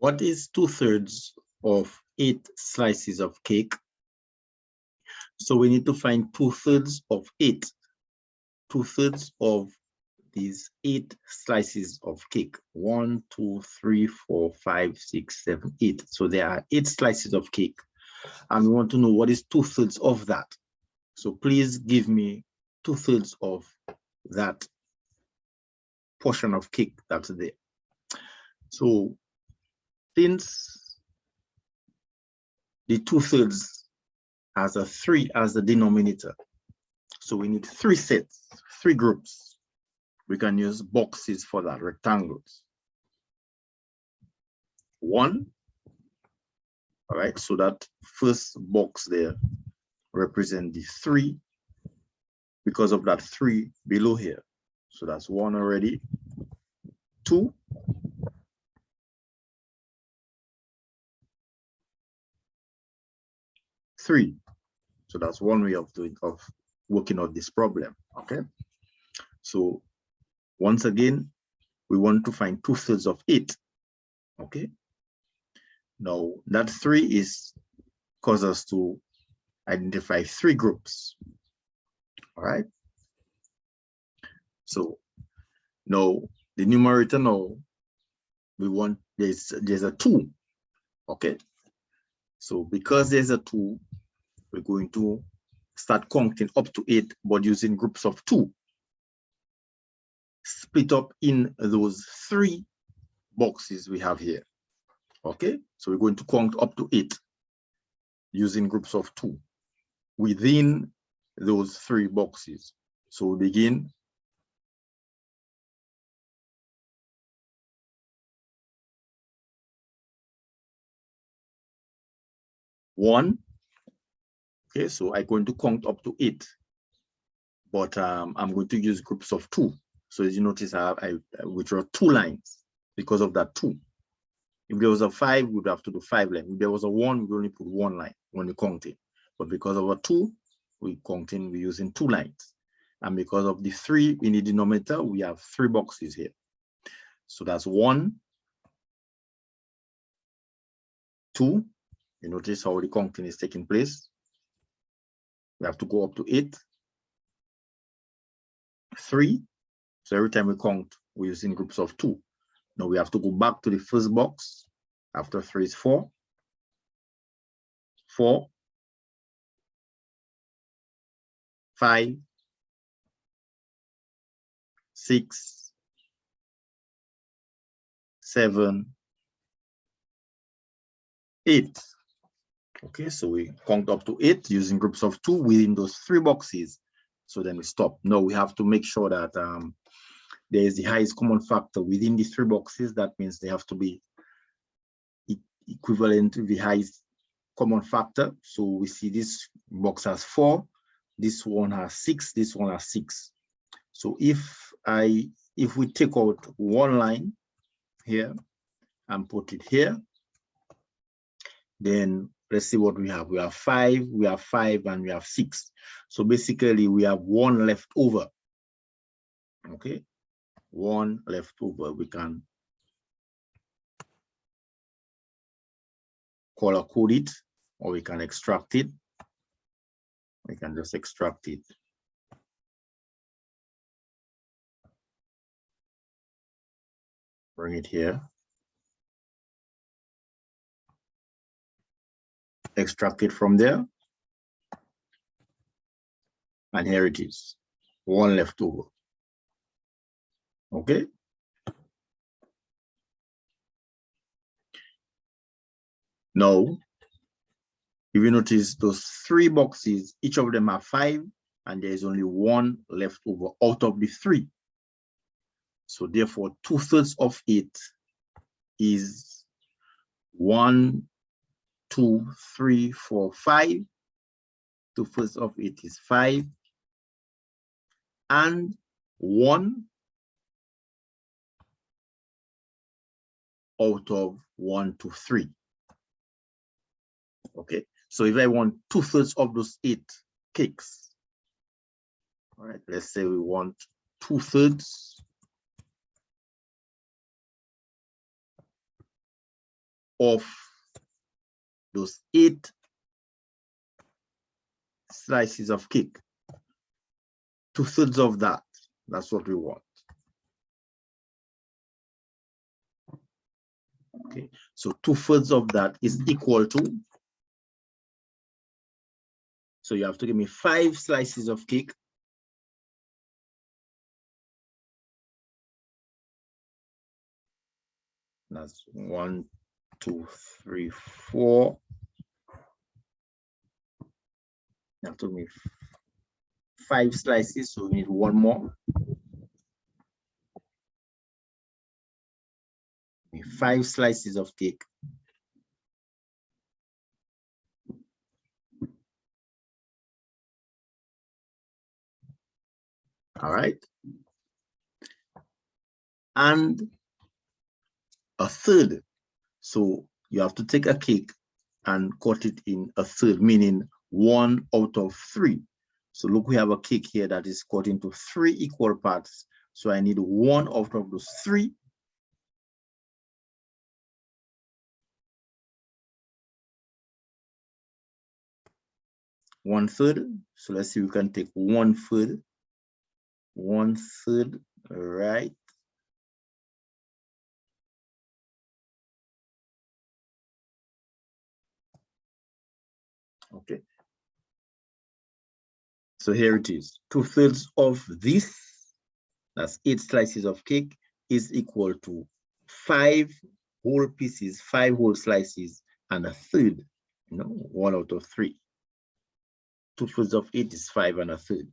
What is 2/3 of 8 slices of cake? So we need to find 2/3 of 8. 2/3 of these 8 slices of cake. 1, 2, 3, 4, 5, 6, 7, 8. So there are 8 slices of cake. And we want to know what is 2/3 of that. So please give me 2/3 of that portion of cake that's there. So since the 2/3 has a 3 as the denominator, so we need 3 sets, 3 groups. We can use boxes for that, rectangles. 1, all right, so that first box there represents the 3 because of that 3 below here. So that's 1 already. 2, 3. So that's one way of working out this problem. Okay. So once again, we want to find 2/3 of 8. Okay. Now that 3 is cause us to identify 3 groups. All right. So now the numerator, now we want there's a 2. Okay. So because there's a 2, we're going to start counting up to 8, but using groups of 2. Split up in those 3 boxes we have here. Okay, so we're going to count up to 8 using groups of 2 within those 3 boxes. So we begin. One. Okay, so I'm going to count up to 8, but I'm going to use groups of 2. So as you notice, I withdraw 2 lines because of that 2. If there was a 5, we would have to do 5 lines. If there was a 1, we only put 1 line when we count it. But because of a 2, we're using 2 lines. And because of the 3 in the denominator, we have 3 boxes here. So that's 1, 2. You notice how the counting is taking place. We have to go up to 8. 3. So every time we count, we're using groups of 2. Now we have to go back to the first box. After 3 is 4. 4. 5. 6. 7. 8. Okay, so we count up to 8 using groups of 2 within those 3 boxes. So then we stop. Now we have to make sure that there is the highest common factor within these 3 boxes. That means they have to be equivalent to the highest common factor. So we see this box has 4, this one has 6, this one has 6. So if we take out 1 line here and put it here, then let's see what we have. We have 5, we have 5, and we have 6. So basically we have 1 left over. Okay, 1 left over. We can color code it, or we can extract it. We can just extract it. Bring it here. Extract it from there. And here it is. 1 left over. Okay. Now, if you notice those 3 boxes, each of them are 5, and there is only 1 left over out of the 3. So therefore, 2/3 of 8 is 1, 2, 3, 4, 5. 2/3 of 8 is 5. And 1 out of 1 to 3. Okay, so if I want 2/3 of those 8 cakes, all right, let's say we want 2/3 of those 8 slices of cake. 2/3 of that. That's what we want. Okay, so 2/3 of that is equal to, so you have to give me 5 slices of cake. That's 1, 2, 3, 4. You have to give me 5 slices, so we need 1 more. 5 slices of cake. All right. And 1/3. So you have to take a cake and cut it in 1/3, meaning 1 out of 3. So look, we have a cake here that is cut into 3 equal parts. So I need 1 out of those 3. One-third. So let's see, we can take 1/3. 1/3, right? Okay. So here it is. 2/3 of this, that's 8 slices of cake, is equal to 5 whole pieces, 5 whole slices, and 1/3. 1 out of 3. 2/3 of 8 is 5 and 1/3.